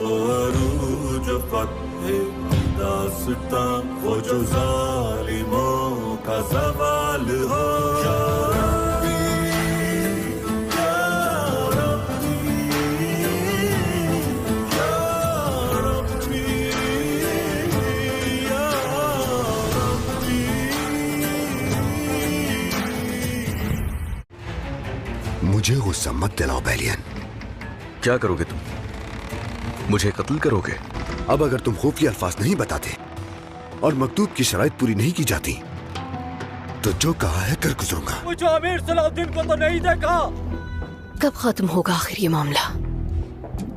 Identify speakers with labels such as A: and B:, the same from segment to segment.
A: अरूज फत्हे दास्तां वो जो जालिमों का सवाल हो। या
B: मुझे गुस्सा मत दिलाओ बेलियन।
C: क्या करोगे तुम? मुझे कत्ल करोगे?
B: अब अगर तुम खुफिया अल्फाज नहीं बताते और मकतूब की शराइत पूरी नहीं की जाती तो जो कहा है कर गुजरूंगा।
D: मुझे अमीर सलाउद्दीन को तो नहीं देखा।
E: कब खत्म होगा आखिर ये मामला?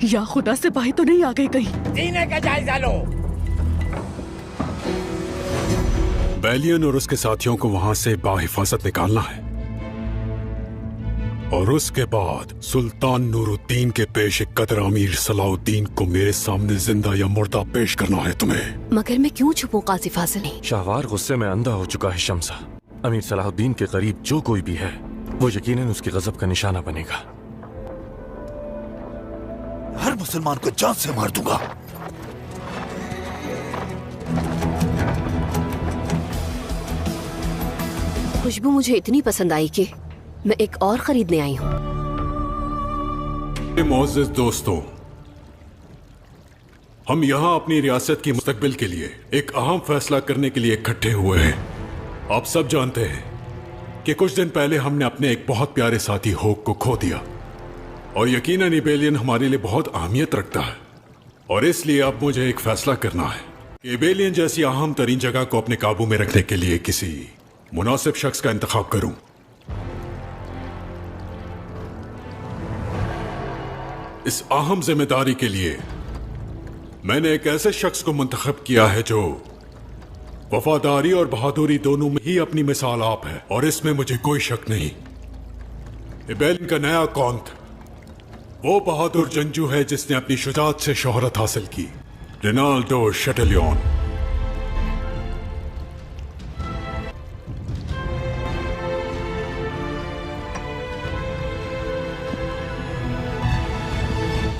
F: या खुदा से बाही तो नहीं आ गई कहीं?
D: जीने का जायजा लो।
G: बेलियन और उसके साथियों को वहां से बाहिफाजत निकालना है और उसके बाद सुल्तान नूरुद्दीन के पेश कदर अमीर सलाउद्दीन को मेरे सामने जिंदा या मुर्दा पेश करना है तुम्हें।
E: मगर मैं क्यों छुपूं काजी फाजिल?
C: शाहवार गुस्से में अंधा हो चुका है शम्सा। अमीर सलाहुद्दीन के करीब जो कोई भी है वो यकीनन उसके गजब का निशाना बनेगा।
B: हर मुसलमान को जान से मार दूंगा।
E: खुशबू मुझे इतनी पसंद आई कि मैं एक और खरीदने आई हूँ।
G: मोअज़्ज़िज़ दोस्तों, हम यहाँ अपनी रियासत की मुस्तकबिल के लिए एक अहम फैसला करने के लिए इकट्ठे हुए हैं। आप सब जानते हैं कि कुछ दिन पहले हमने अपने एक बहुत प्यारे साथी होक को खो दिया और यकीनन इबेलियन हमारे लिए बहुत अहमियत रखता है और इसलिए अब मुझे एक फैसला करना है कि इबेलियन जैसी अहम तरीन जगह को अपने काबू में रखने के लिए किसी मुनासिब शख्स का इंतखाब करूं। इस अहम जिम्मेदारी के लिए मैंने एक ऐसे शख्स को मुंतखब किया है जो वफादारी और बहादुरी दोनों में ही अपनी मिसाल आप है और इसमें मुझे कोई शक नहीं। इबेलियन का नया कौंत वो बहादुर जंगजू है जिसने अपनी शुजाअत से शोहरत हासिल की, रिनाल्डो शटलियन।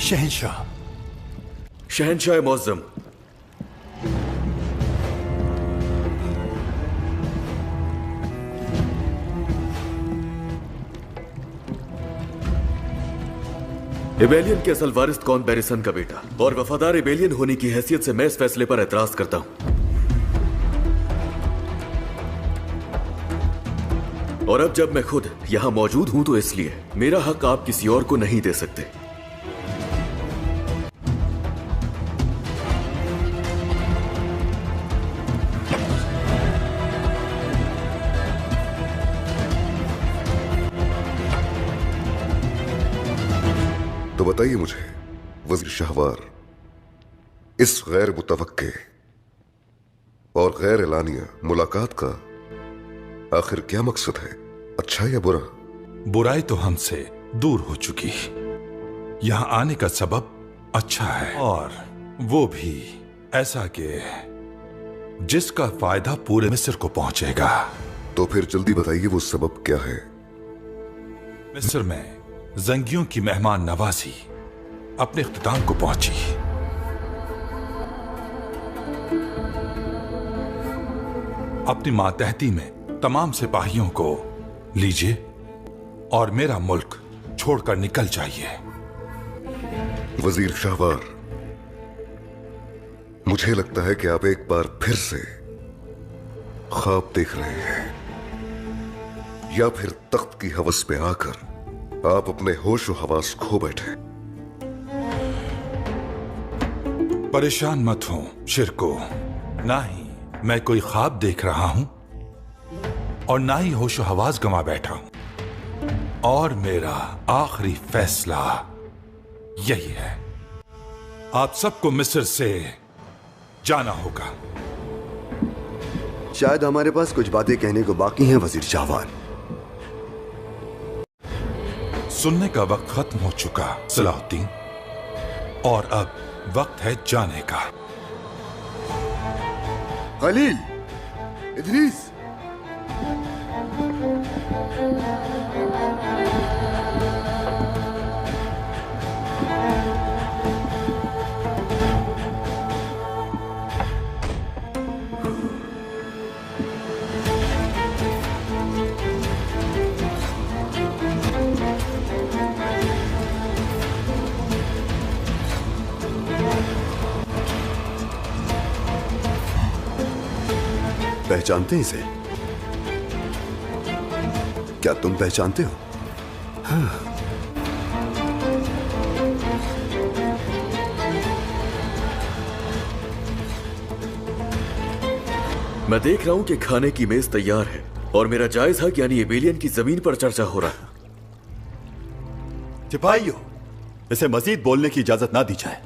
B: शहंशाह।
C: शहंशाह मुअज़्ज़म, इबेलियन के असल वारिस कौन बैरिसन का बेटा और वफादार इबेलियन होने की हैसियत से मैं इस फैसले पर एतराज करता हूं। और अब जब मैं खुद यहां मौजूद हूं तो इसलिए मेरा हक आप किसी और को नहीं दे सकते।
H: तो बताइए मुझे वज़ीर शाहवार, इस गैर मुतवक्के और गैर एलानिया मुलाकात का आखिर क्या मकसद है? अच्छा या बुरा?
I: बुराई तो हमसे दूर हो चुकी। यहां आने का सबब अच्छा है और वो भी ऐसा कि जिसका फायदा पूरे मिस्र को पहुंचेगा।
H: तो फिर जल्दी बताइए वो सबब क्या है?
I: मिस्र में जंगियों की मेहमान नवाजी अपने इख्तिताम को पहुंची। अपनी मातहती में तमाम सिपाहियों को लीजिए और मेरा मुल्क छोड़कर निकल जाइए।
H: वजीर शाहवार, मुझे लगता है कि आप एक बार फिर से ख्वाब देख रहे हैं या फिर तख्त की हवस पे आकर आप अपने होश और हवास खो बैठे।
I: परेशान मत हो शिरको, ना ही मैं कोई ख्वाब देख रहा हूं और ना ही होश और हवास गंवा बैठा हूं। और मेरा आखिरी फैसला यही है, आप सबको मिस्र से जाना होगा।
B: शायद हमारे पास कुछ बातें कहने को बाकी हैं वजीर शाहवार।
I: सुनने का वक्त खत्म हो चुका सलाहुद्दीन, और अब वक्त है जाने का।
B: खलील, इदरीस, पहचानते हैं इसे? क्या तुम पहचानते हो? हाँ।
C: मैं देख रहा हूं कि खाने की मेज तैयार है और मेरा जायज हक यानी एबेलियन की जमीन पर चर्चा हो रहा है।
J: सिपाहियों, इसे मजीद बोलने की इजाजत ना दी जाए।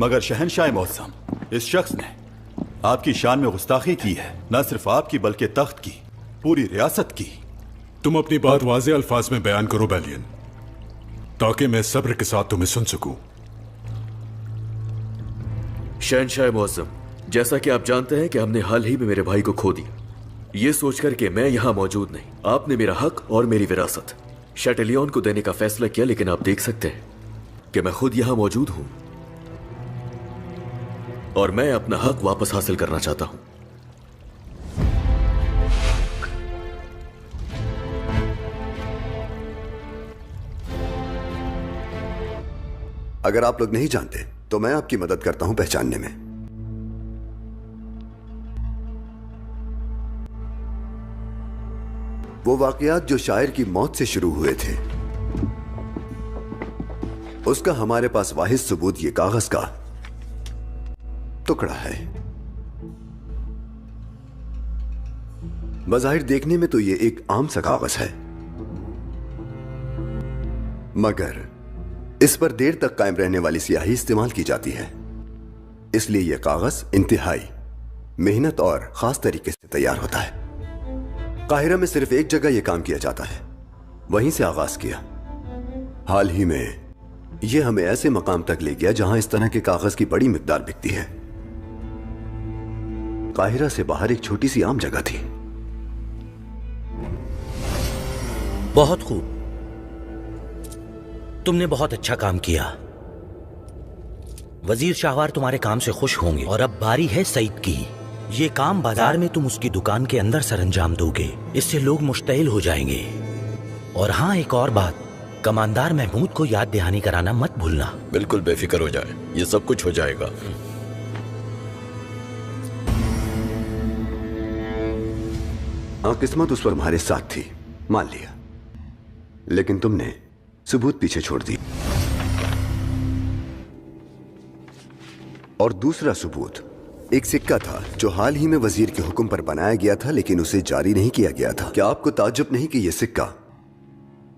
J: मगर शहनशाह मौसम, इस शख्स ने आपकी शान में गुस्ताखी की है, न सिर्फ आपकी बल्कि तख्त की, पूरी रियासत की।
G: तुम अपनी बात वाज़े अल्फाज में बयान करो बेलियन, ताकि मैं सब्र के साथ तुम्हें सुन सकूं।
C: शहनशाह मौसम, जैसा कि आप जानते हैं कि हमने हाल ही में मेरे भाई को खो दिया। ये सोचकर कि मैं यहां मौजूद नहीं, आपने मेरा हक और मेरी विरासत शैटेलियन को देने का फैसला किया, लेकिन आप देख सकते हैं कि मैं खुद यहां मौजूद हूं और मैं अपना हक वापस हासिल करना चाहता हूं।
B: अगर आप लोग नहीं जानते तो मैं आपकी मदद करता हूं पहचानने में। वो वाकयात जो शायर की मौत से शुरू हुए थे, उसका हमारे पास वाहिद सबूत ये कागज का टुकड़ा है। बज़ाहिर देखने में तो ये एक आम सा कागज है, मगर इस पर देर तक कायम रहने वाली स्याही इस्तेमाल की जाती है। इसलिए यह कागज इंतहाई मेहनत और खास तरीके से तैयार होता है। काहिरा में सिर्फ एक जगह यह काम किया जाता है, वहीं से आगाज किया। हाल ही में यह हमें ऐसे मकाम तक ले गया जहां इस तरह के कागज की बड़ी मिकदार बिकती है। काहिरा से बाहर एक छोटी सी आम जगह थी।
K: बहुत खूब, तुमने बहुत अच्छा काम किया। वजीर शाहवार तुम्हारे काम से खुश होंगे और अब बारी है सईद की। ये काम बाजार में तुम उसकी दुकान के अंदर सरंजाम दोगे, इससे लोग मुश्तइल हो जाएंगे। और हाँ, एक और बात, कमांदार महमूद को याद दहानी कराना मत भूलना।
L: बिल्कुल बेफिक्र हो जाए, ये सब कुछ हो जाएगा।
B: हाँ, किस्मत उस पर हमारे साथ थी, मान लिया, लेकिन तुमने सबूत पीछे छोड़ दी। और दूसरा सबूत एक सिक्का था जो हाल ही में वजीर के हुक्म पर बनाया गया था, लेकिन उसे जारी नहीं किया गया था। क्या आपको ताज्जुब नहीं कि यह सिक्का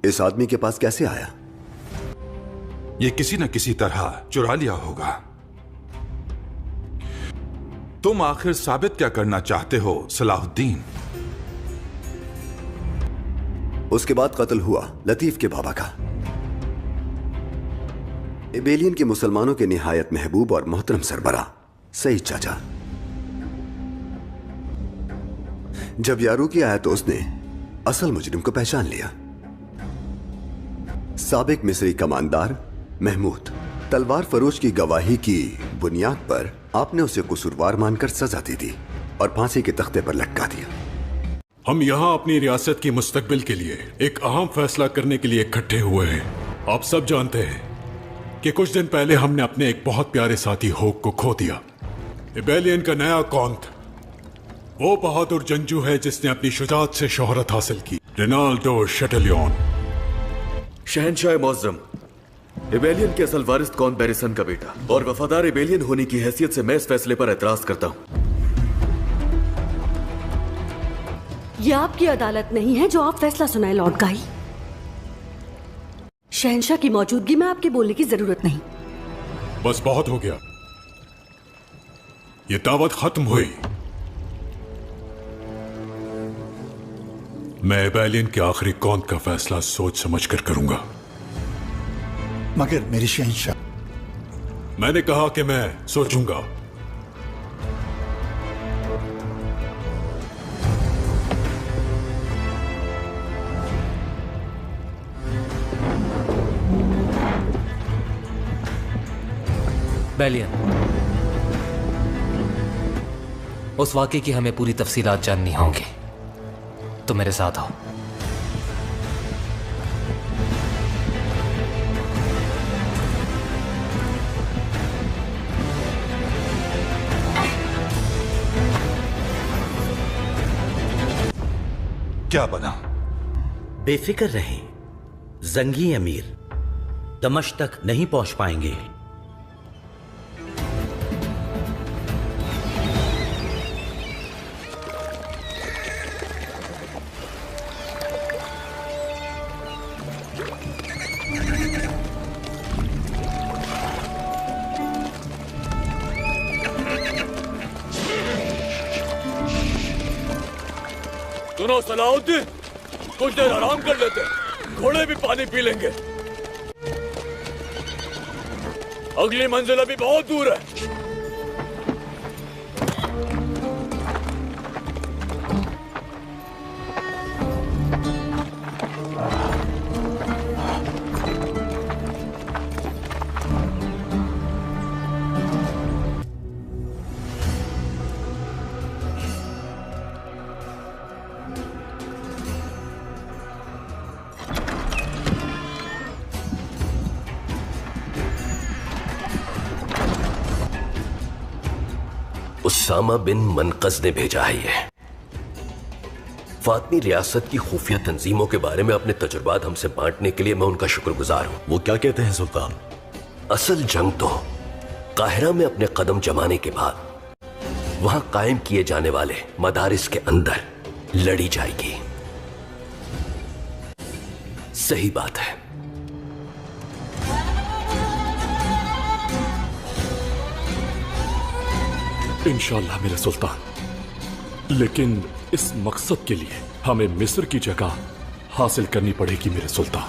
B: इस आदमी के पास कैसे आया?
I: यह किसी न किसी तरह चुरा लिया होगा। तुम आखिर साबित क्या करना चाहते हो सलाहुद्दीन?
B: उसके बाद कत्ल हुआ लतीफ के बाबा का। एबेलियन के मुसलमानों के निहायत महबूब और मोहतरम सरबरा सईद चाचा। जब यारूकी आया तो उसने असल मुजरिम को पहचान लिया। साबिक मिस्री कमांदार महमूद। तलवार फरोश की गवाही की बुनियाद पर आपने उसे कसूरवार मानकर सजा दे दी और फांसी के तख्ते पर लटका दिया।
G: हम यहाँ अपनी रियासत की मुस्तकबिल के लिए एक अहम फैसला करने के लिए इकट्ठे हुए हैं। आप सब जानते हैं कि कुछ दिन पहले हमने अपने एक बहुत प्यारे साथी होक को खो दिया। एबेलियन का नया कौंत वो बहादुर जंगजू है जिसने अपनी शुजाअत से शोहरत हासिल की, रिनाल्डो शैटेलियन।
C: शहनशाह मौज़म, एबेलियन के असल वारिस कौन बैरिसन का बेटा और वफादार एबेलियन होने की हैसियत से मैं इस फैसले पर एतराज करता हूं।
M: यह आपकी अदालत नहीं है जो आप फैसला सुनाए लॉर्ड गाई। शहनशाह की मौजूदगी में आपके बोलने की जरूरत नहीं।
G: बस बहुत हो गया, ये दावत खत्म हुई। मैं एबेलियन के आखिरी कौंत का फैसला सोच समझ कर करूंगा।
J: मगर मेरी शहनशाह,
G: मैंने कहा कि मैं सोचूंगा।
N: बेलियन, उस वाक़े की हमें पूरी तफसीलात जाननी होंगी, तो मेरे साथ आओ।
I: क्या बना?
K: बेफिक्र रहें, जंगी अमीर दमश्क तक नहीं पहुंच पाएंगे।
D: सुनो सलाहुद्दीन, कुछ देर आराम कर लेते हैं, घोड़े भी पानी पी लेंगे। अगली मंजिल अभी बहुत दूर है।
O: उसामा बिन मनकस ने भेजा है ये। फातमी रियासत की खुफिया तंजीमों के बारे में अपने तजुर्बात हमसे बांटने के लिए मैं उनका शुक्रगुजार हूं।
L: वो क्या कहते हैं सुल्तान?
O: असल जंग तो काहिरा में अपने कदम जमाने के बाद वहां कायम किए जाने वाले मदारिस के अंदर लड़ी जाएगी। सही बात है।
P: इंशाअल्लाह मेरे सुल्तान, लेकिन इस मकसद के लिए हमें मिस्र की जगह हासिल करनी पड़ेगी मेरे सुल्तान।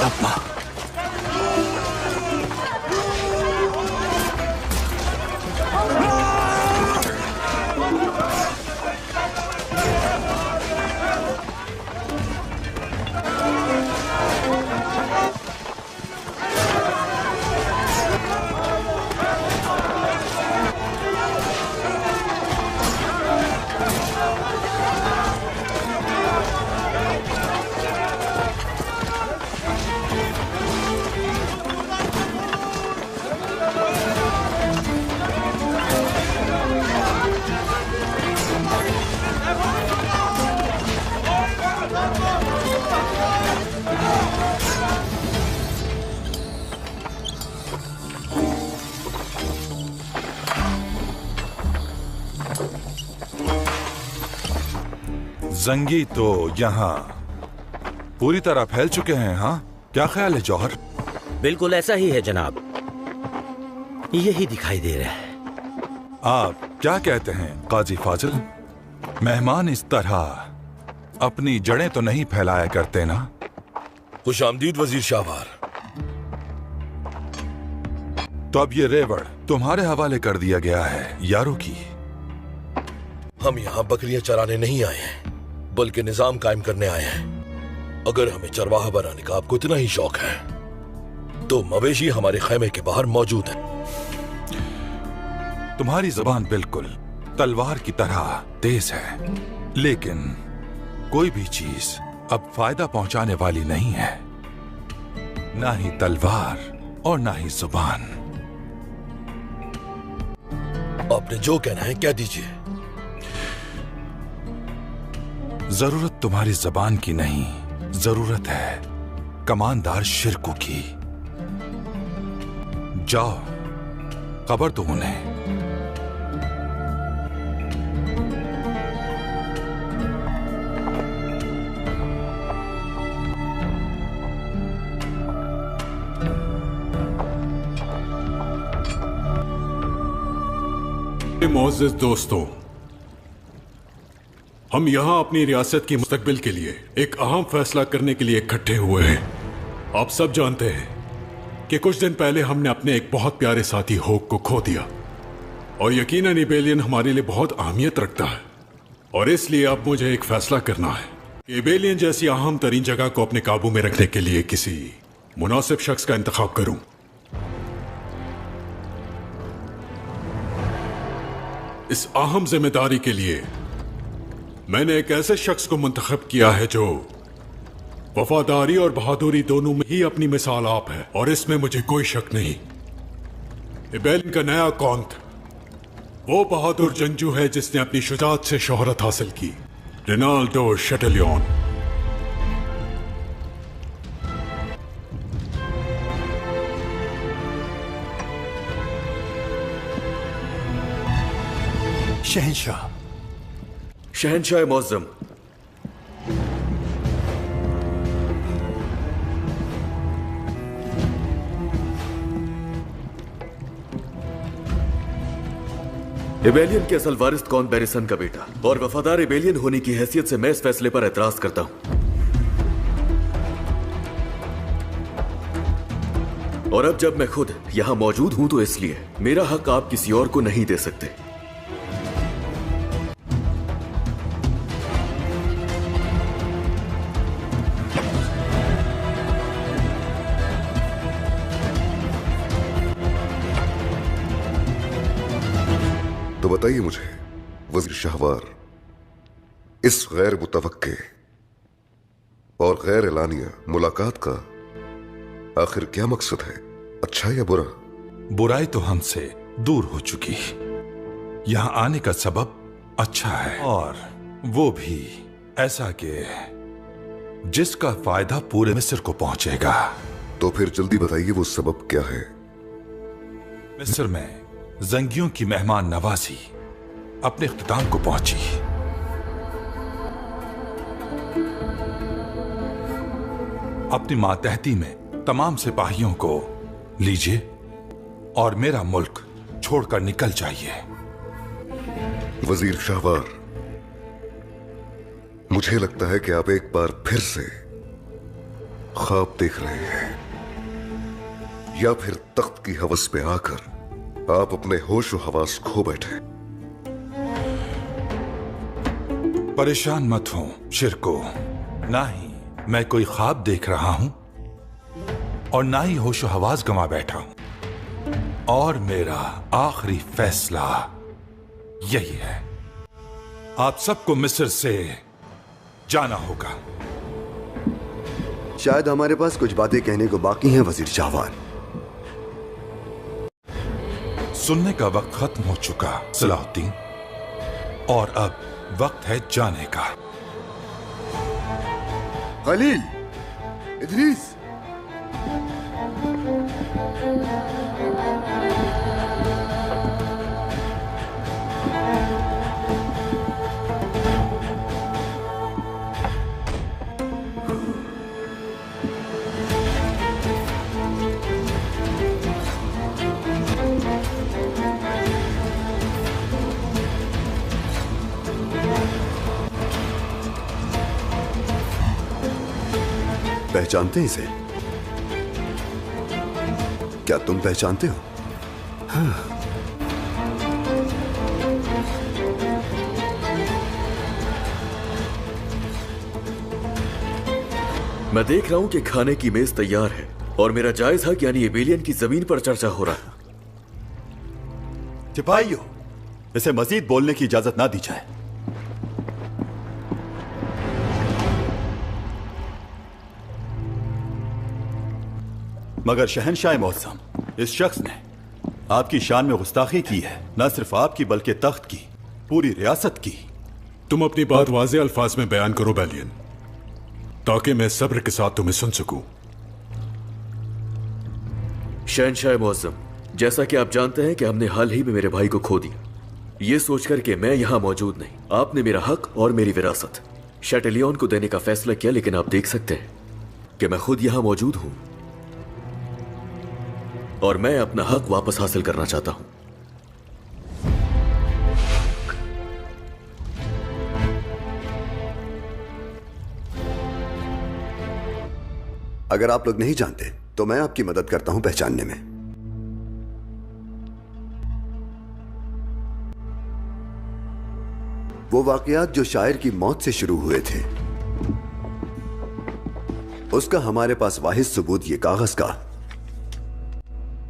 Q: yapma.
I: जंगी तो यहाँ पूरी तरह फैल चुके हैं। हाँ, क्या ख्याल है जौहर?
K: बिल्कुल ऐसा ही है जनाब, यही दिखाई दे रहा है।
I: आप क्या कहते हैं काजी फाजिल? मेहमान इस तरह अपनी जड़ें तो नहीं फैलाया करते ना?
L: खुशामदीद वजीर शाहवार।
I: तो अब ये रेवड़ तुम्हारे हवाले कर दिया गया है यारों की।
L: हम यहाँ बकरियां चराने नहीं आए हैं, बल्कि निजाम कायम करने आए हैं। अगर हमें चरवाहा बनाने का आपको इतना ही शौक है तो मवेशी हमारे खैमे के बाहर मौजूद है।
I: तुम्हारी जबान बिल्कुल तलवार की तरह तेज है, लेकिन कोई भी चीज अब फायदा पहुंचाने वाली नहीं है। ना ही तलवार और ना ही जुबान।
L: आपने जो कहना है कह दीजिए।
I: जरूरत तुम्हारी जबान की नहीं, जरूरत है कमानदार शिरकू की। जाओ, खबर दो उन्हें।
G: मोअज़्ज़िज़ दोस्तों, हम यहां अपनी रियासत की मुस्तकबिल के लिए एक अहम फैसला करने के लिए इकट्ठे हुए हैं। आप सब जानते हैं कि कुछ दिन पहले हमने अपने एक बहुत प्यारे साथी होक को खो दिया, और यकीनन एबेलियन हमारे लिए बहुत अहमियत रखता है। और इसलिए अब मुझे एक फैसला करना है कि एबेलियन जैसी अहम तरीन जगह को अपने काबू में रखने के लिए किसी मुनासिब शख्स का इंतखाब करूं। इस अहम जिम्मेदारी के लिए मैंने एक ऐसे शख्स को मुंतखब किया है जो वफादारी और बहादुरी दोनों में ही अपनी मिसाल आप है, और इसमें मुझे कोई शक नहीं। एबेलियन का नया कौंत वो बहादुर जंगजू है जिसने अपनी शुजाअत से शोहरत हासिल की, रिनाल्डो शटेलियन।
J: शहंशाह।
C: शहंशाह मुअज़्ज़म, एबेलियन के असल वारिस कौन बेरिसन का बेटा और वफादार एबेलियन होने की हैसियत से मैं इस फैसले पर एतराज करता हूं। और अब जब मैं खुद यहां मौजूद हूं तो इसलिए मेरा हक आप किसी और को नहीं दे सकते।
H: तो बताइए मुझे वजीर शाहवार, इस गैर मुतवक्के और गैर एलानिया मुलाकात का आखिर क्या मकसद है? अच्छा या बुरा?
I: बुराई तो हमसे दूर हो चुकी। यहां आने का सबब अच्छा है, और वो भी ऐसा कि जिसका फायदा पूरे मिस्र को पहुंचेगा।
H: तो फिर जल्दी बताइए वो सबब क्या है?
I: मिस्र में जंगियों की मेहमान नवाजी अपने इख्तिताम को पहुंची। अपनी मातहती में तमाम सिपाहियों को लीजिए और मेरा मुल्क छोड़कर निकल जाइए।
H: वजीर शाहवार, मुझे लगता है कि आप एक बार फिर से ख्वाब देख रहे हैं, या फिर तख्त की हवस पे आकर आप अपने होश व हवास खो बैठे।
I: परेशान मत हो शिरको, ना ही मैं कोई ख्वाब देख रहा हूं और ना ही होश व हवास गंवा बैठा हूं, और मेरा आखिरी फैसला यही है, आप सबको मिस्र से जाना होगा।
B: शायद हमारे पास कुछ बातें कहने को बाकी हैं वजीर शाहवार।
I: सुनने का वक्त खत्म हो चुका सलाहुद्दीन, और अब वक्त है जाने का।
B: खलील, इदरीस, पहचानते हैं इसे? क्या तुम पहचानते हो? हाँ।
C: मैं देख रहा हूं कि खाने की मेज तैयार है और मेरा जायज हक यानी एबेलियन की जमीन पर चर्चा हो रहा है।
J: सिपाहियों, इसे मजीद बोलने की इजाजत ना दी जाए। मगर शहनशाह मौसम, इस शख्स ने आपकी शान में गुस्ताखी की है, न सिर्फ आपकी बल्कि तख्त की, पूरी रियासत की।
G: तुम अपनी बात वाज़े अल्फाज में बयान करो बैलियन, ताकि मैं सब्र के साथ तुम्हें सुन सकूं।
C: शहनशाह मौसम, जैसा कि आप जानते हैं कि हमने हाल ही में मेरे भाई को खो दिया। ये सोचकर कि मैं यहां मौजूद नहीं, आपने मेरा हक और मेरी विरासत शैटेलियन को देने का फैसला किया, लेकिन आप देख सकते हैं कि मैं खुद यहां मौजूद हूं और मैं अपना हक वापस हासिल करना चाहता हूं।
B: अगर आप लोग नहीं जानते तो मैं आपकी मदद करता हूं पहचानने में। वो वाकयात जो शायर की मौत से शुरू हुए थे, उसका हमारे पास वाहिद सबूत ये कागज का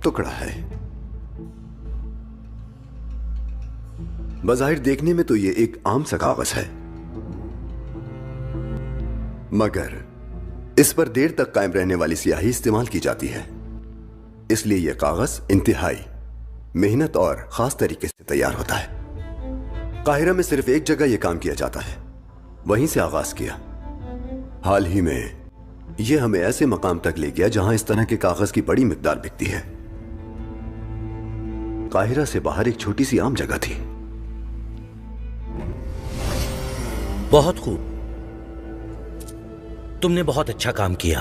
B: टुकड़ा है। बज़ाहिर देखने में तो ये एक आम सा कागज है, मगर इस पर देर तक कायम रहने वाली स्याही इस्तेमाल की जाती है। इसलिए यह कागज इंतहाई मेहनत और खास तरीके से तैयार होता है। काहिरा में सिर्फ एक जगह यह काम किया जाता है, वहीं से आगाज किया। हाल ही में यह हमें ऐसे मकाम तक ले गया जहां इस तरह के कागज की बड़ी मिकदार बिकती है। काहिरा से बाहर एक छोटी सी आम जगह थी।
K: बहुत खूब, तुमने बहुत अच्छा काम किया।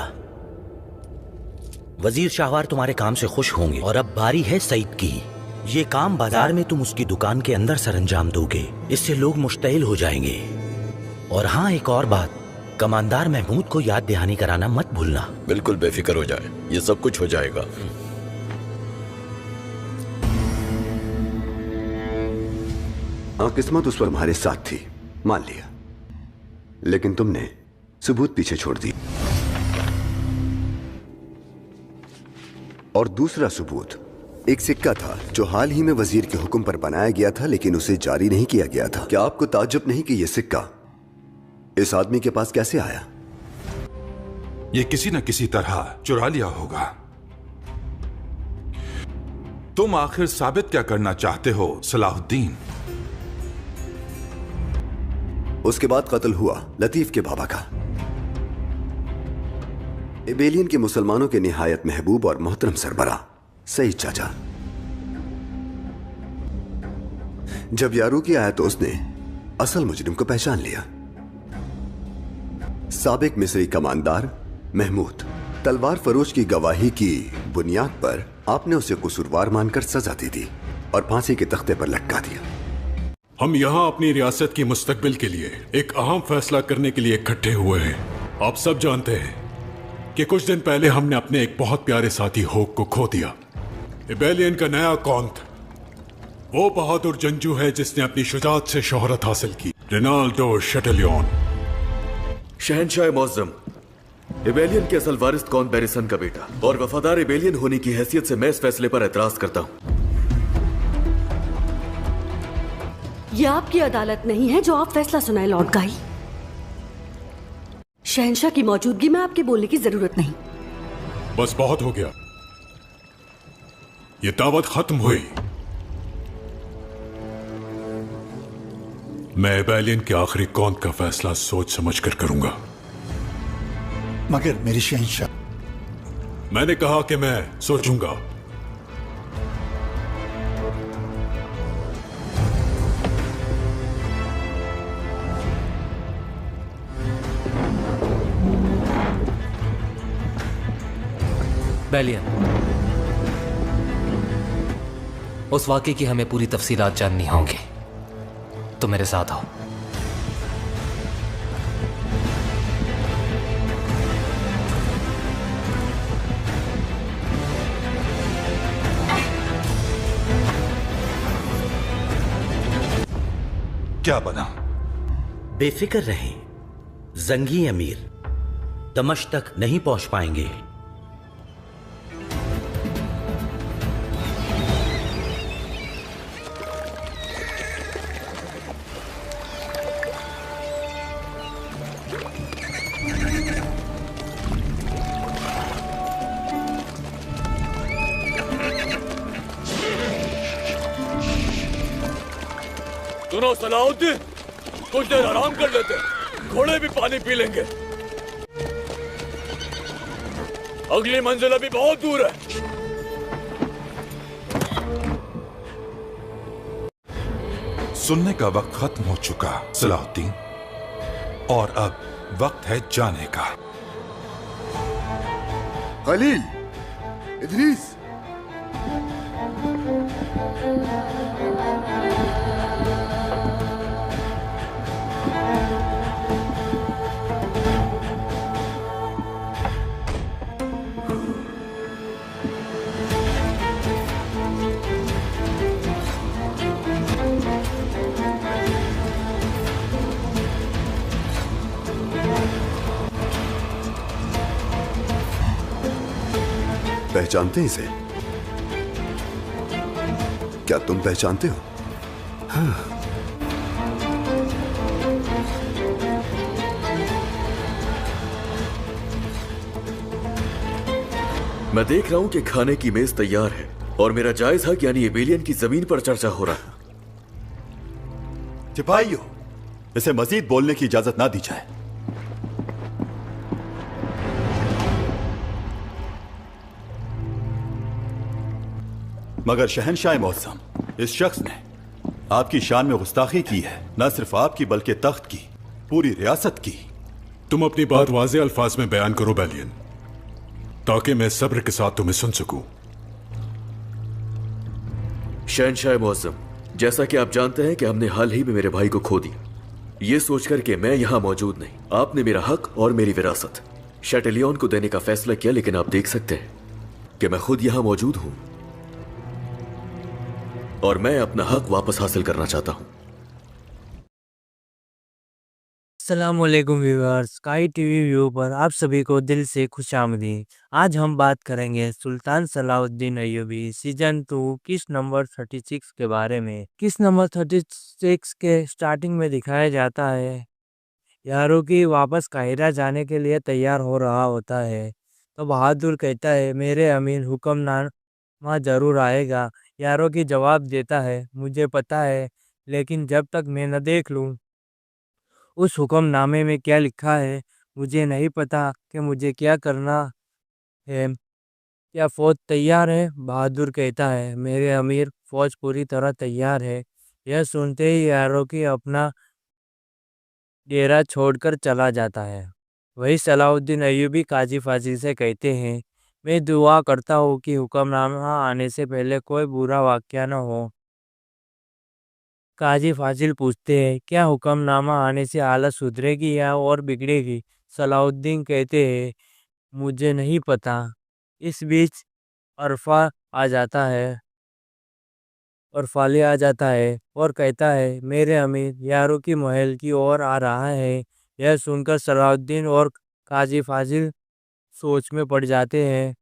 K: वजीर शाहवार तुम्हारे काम से खुश होंगे और अब बारी है सईद की। ये काम बाजार में तुम उसकी दुकान के अंदर सरंजाम दोगे, इससे लोग मुश्तइल हो जाएंगे। और हाँ, एक और बात, कमांदार महमूद को याद दहानी कराना मत भूलना।
D: बिल्कुल बेफिक्र हो जाए, ये सब कुछ हो जाएगा।
B: हाँ, किस्मत उस पर हमारे साथ थी, मान लिया, लेकिन तुमने सबूत पीछे छोड़ दी। और दूसरा सबूत एक सिक्का था जो हाल ही में वजीर के हुक्म पर बनाया गया था, लेकिन उसे जारी नहीं किया गया था। क्या आपको ताज्जुब नहीं कि यह सिक्का इस आदमी के पास कैसे आया?
I: यह किसी न किसी तरह चुरा लिया होगा। तुम आखिर साबित क्या करना चाहते हो सलाहुद्दीन?
B: उसके बाद कत्ल हुआ लतीफ के बाबा का। एबेलियन के मुसलमानों के निहायत महबूब और मोहतरम सरबरा सईद चाचा। जब यारूकी आया तो उसने असल मुजरिम को पहचान लिया। साबिक मिस्री कमांदार महमूद। तलवार फरोश की गवाही की बुनियाद पर आपने उसे कसूरवार मानकर सजा दे दी और फांसी के तख्ते पर लटका दिया।
G: हम यहाँ अपनी रियासत की मुस्तकबिल के लिए एक अहम फैसला करने के लिए इकट्ठे हुए हैं। आप सब जानते हैं कि कुछ दिन पहले हमने अपने एक बहुत प्यारे साथी होक को खो दिया। एबेलियन का नया कौंत वो बहादुर जंजू है जिसने अपनी शुजाअत से शोहरत हासिल की, रिनाल्डो शैटेलियन।
C: शहनशाह मौज़म, एबेलियन के असल वारिस कौन बैरिसन का बेटा और वफादार एबेलियन होने की हैसियत से मैं इस फैसले पर एतराज करता हूं।
M: यह आपकी अदालत नहीं है जो आप फैसला सुनाए लॉर्ड गाई। शहनशाह की मौजूदगी में आपके बोलने की जरूरत नहीं।
G: बस बहुत हो गया, ये दावत खत्म हुई। मैं एबेलियन के आखिरी कौंत का फैसला सोच समझ कर करूंगा।
Q: मगर मेरी शहनशाह,
G: मैंने कहा कि मैं सोचूंगा।
N: बैलियन, उस वाकये की हमें पूरी तफसीलात जाननी होंगी, तो मेरे साथ आओ।
I: क्या बना?
K: बेफिक्र रहें, जंगी अमीर दमश्क तक नहीं पहुंच पाएंगे।
D: सुनो सलाउद्दीन, कुछ देर आराम कर लेते हैं, घोड़े भी पानी पी लेंगे। अगली मंजिल अभी बहुत दूर है।
I: सुनने का वक्त खत्म हो चुका सलाहुद्दीन, और अब वक्त है जाने का।
H: खलील, इदरीस,
B: पहचानते हैं इसे? क्या तुम पहचानते हो? हाँ।
C: मैं देख रहा हूं कि खाने की मेज तैयार है और मेरा जायज हक यानी एबेलियन की जमीन पर चर्चा हो रहा है।
J: सिपाहियों, इसे मजीद बोलने की इजाजत ना दी जाए। मगर शहनशाह मौसम, इस शख्स ने आपकी शान में गुस्ताखी की है, न सिर्फ आपकी बल्कि तख्त की, पूरी रियासत की।
G: तुम अपनी बात वाज़े अल्फाज में बयान करो बेलियन, ताकि मैं सब्र के साथ तुम्हें सुन सकूं।
C: शहनशाह मौसम, जैसा कि आप जानते हैं कि हमने हाल ही में मेरे भाई को खो दिया। ये सोचकर कि मैं यहां मौजूद नहीं, आपने मेरा हक और मेरी विरासत शैटेलियन को देने का फैसला किया, लेकिन आप देख सकते हैं कि मैं खुद यहां मौजूद हूं और मैं अपना हक वापस हासिल करना चाहता हूं।
Q: अस्सलामुअलैकुम व्यूअर्स, स्काई टीवी व्यू पर आप सभी को दिल से खुशामदीद। आज हम बात करेंगे सुल्तान सलाउद्दीन अय्यूबी सीजन 2 किस नंबर 36 के बारे में। किस नंबर 36 के स्टार्टिंग में दिखाया जाता है यारों की वापस काहिरा जाने के लिए तैयार हो रहा होता है, तो बहादुर कहता है मेरे अमीर हुक्मनामा जरूर आएगा। यारों की जवाब देता है मुझे पता है, लेकिन जब तक मैं न देख लूं उस हुक्मनामे में क्या लिखा है मुझे नहीं पता कि मुझे क्या करना है। क्या फौज तैयार है? बहादुर कहता है मेरे अमीर, फौज पूरी तरह तैयार है। यह सुनते ही यारों की अपना डेरा छोड़कर चला जाता है। वही सलाउद्दीन अय्यूबी काजी फाजिल से कहते हैं मैं दुआ करता हूँ कि हुक्मनामा आने से पहले कोई बुरा वाक़या न हो। काजी फाजिल पूछते हैं क्या हुक्मनामा आने से हालत सुधरेगी या और बिगड़ेगी? सलाउद्दीन कहते हैं मुझे नहीं पता। इस बीच अरफा आ जाता है और फाली आ जाता है और कहता है मेरे अमीर, यारों की महल की ओर आ रहा है। यह सुनकर सलाउद्दीन और काजी फाजिल सोच में पड़ जाते हैं।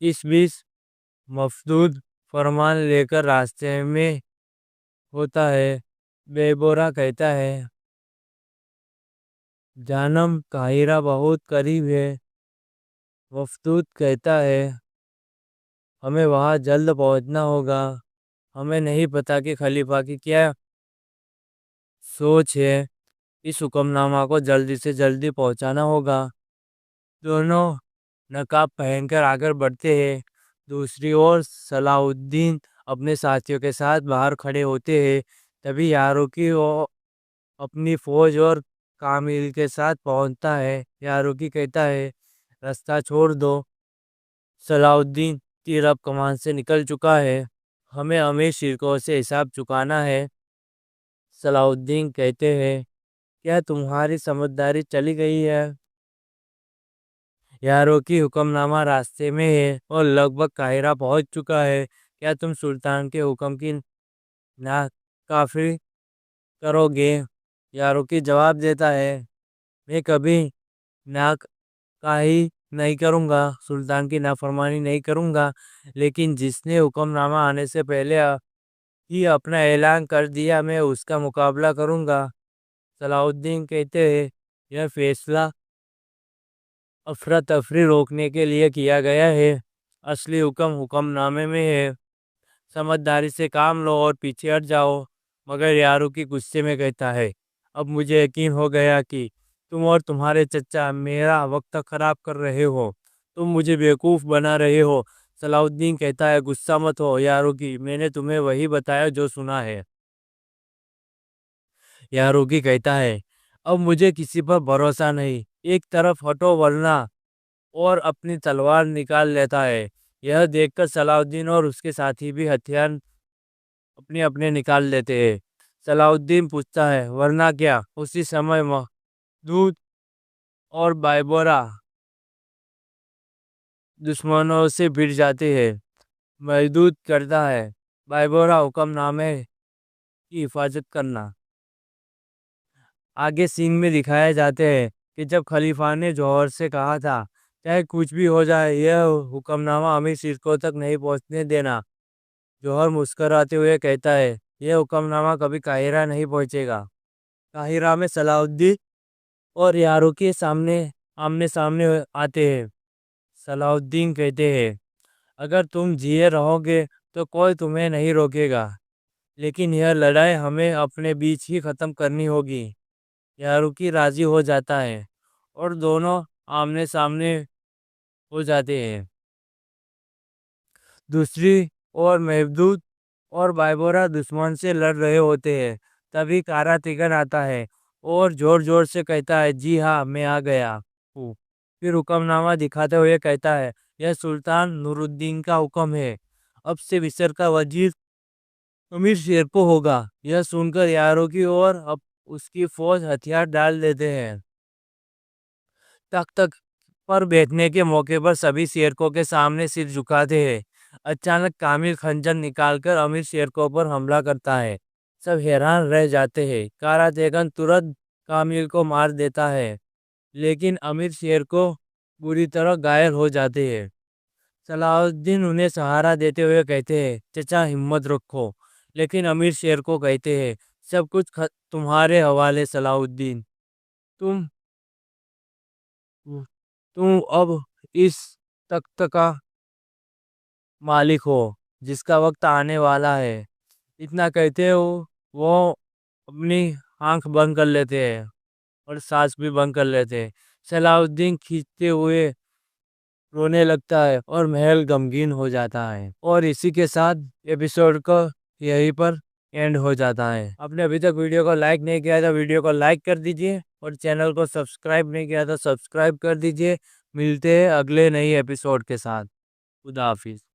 Q: इस बीच मफदूद फरमान लेकर रास्ते में होता है। बेबोरा कहता है जानम, काहिरा बहुत करीब है। मफदूद कहता है हमें वहाँ जल्द पहुँचना होगा। हमें नहीं पता कि खलीफा की क्या सोच है, इस हुक्मनामा को जल्दी से जल्दी पहुँचाना होगा। दोनों नकाब पहनकर आगे बढ़ते हैं। दूसरी ओर सलाउद्दीन अपने साथियों के साथ बाहर खड़े होते हैं। तभी यारों की अपनी फौज और कामिल के साथ पहुंचता है। यारों की कहता है रास्ता छोड़ दो, सलाउद्दीन तीर अब कमान से निकल चुका है, हमें अमीर शिरकों से हिसाब चुकाना है। सलाउद्दीन कहते हैं क्या तुम्हारी समझदारी चली गई है? यारों की हुक्मनामा रास्ते में है और लगभग काहिरा पहुंच चुका है। क्या तुम सुल्तान के हुक्म की नाकाफी करोगे? यारों की जवाब देता है मैं कभी नाकाही नहीं करूँगा, सुल्तान की नाफरमानी नहीं करूँगा, लेकिन जिसने हुक्मनामा आने से पहले ही अपना ऐलान कर दिया मैं उसका मुकाबला करूँगा। सलाउद्दीन कहते हैं यह फैसला अफरा तफरी रोकने के लिए किया गया है, असली हुक्म हुक्मनामे में है। समझदारी से काम लो और पीछे हट जाओ। मगर यारुकी गुस्से में कहता है, अब मुझे यकीन हो गया कि तुम और तुम्हारे चचा मेरा वक्त खराब कर रहे हो। तुम मुझे बेवकूफ़ बना रहे हो। सलाउद्दीन कहता है, गुस्सा मत हो यारुकी, मैंने तुम्हें वही बताया जो सुना है। यारुकी कहता है, अब मुझे किसी पर भरोसा नहीं, एक तरफ हटो वरना, और अपनी तलवार निकाल लेता है। यह देखकर सलाउद्दीन और उसके साथी भी हथियार अपने अपने निकाल लेते हैं। सलाउद्दीन पूछता है, वरना क्या? उसी समय दूध और बाइबोरा दुश्मनों से भिड़ जाते हैं। महदूद करता है, बाइबोरा हुक्मनामे की हिफाजत करना। आगे सीन में दिखाया जाते हैं कि जब खलीफा ने जौहर से कहा था, चाहे कुछ भी हो जाए यह हुक्मनामा अमीर सिरकों तक नहीं पहुंचने देना। जौहर मुस्कुराते हुए कहता है, यह हुक्मनामा कभी काहिरा नहीं पहुंचेगा। काहिरा में सलाउद्दीन और यारों के सामने आमने सामने आते हैं। सलाउद्दीन कहते हैं, अगर तुम जिए रहोगे तो कोई तुम्हें नहीं रोकेगा, लेकिन यह लड़ाई हमें अपने बीच ही ख़त्म करनी होगी। यारुकी राजी हो जाता है और दोनों आमने सामने हो जाते हैं। दूसरी ओर महदूद और बाइबोरा दुश्मन से लड़ रहे होते हैं। तभी कारा तिगन आता है और जोर जोर से कहता है, जी हाँ, मैं आ गया हूँ। फिर हुक्मनामा दिखाते हुए कहता है, यह सुल्तान नूरुद्दीन का हुक्म है, अब से मिस्र का वजीर अमीर शेरको होगा। यह सुनकर यारों की ओर अब उसकी फौज हथियार डाल देते हैं। तख्त पर बैठने के मौके पर सभी शेरकों के सामने सिर झुकाते हैं। अचानक कामिल खंजर निकालकर अमीर शेरकों पर हमला करता है। सब हैरान रह जाते हैं। कारा तेगन तुरंत कामिल को मार देता है, लेकिन अमीर शेरको बुरी तरह घायल हो जाते हैं। सलाउद्दीन उन्हें सहारा देते हुए कहते हैं, चचा हिम्मत रखो। लेकिन अमीर शेरको कहते हैं, सब कुछ तुम्हारे हवाले सलाउद्दीन। तुम तुम अब इस तख्त का मालिक हो, जिसका वक्त आने वाला है। इतना कहते हो वो अपनी आंख बंद कर लेते हैं और सांस भी बंद कर लेते हैं। सलाउद्दीन खींचते हुए रोने लगता है और महल गमगीन हो जाता है। और इसी के साथ एपिसोड का यहीं पर एंड हो जाता है। आपने अभी तक वीडियो को लाइक नहीं किया तो वीडियो को लाइक कर दीजिए और चैनल को सब्सक्राइब नहीं किया तो सब्सक्राइब कर दीजिए। मिलते हैं अगले नई एपिसोड के साथ। खुदा हाफिज।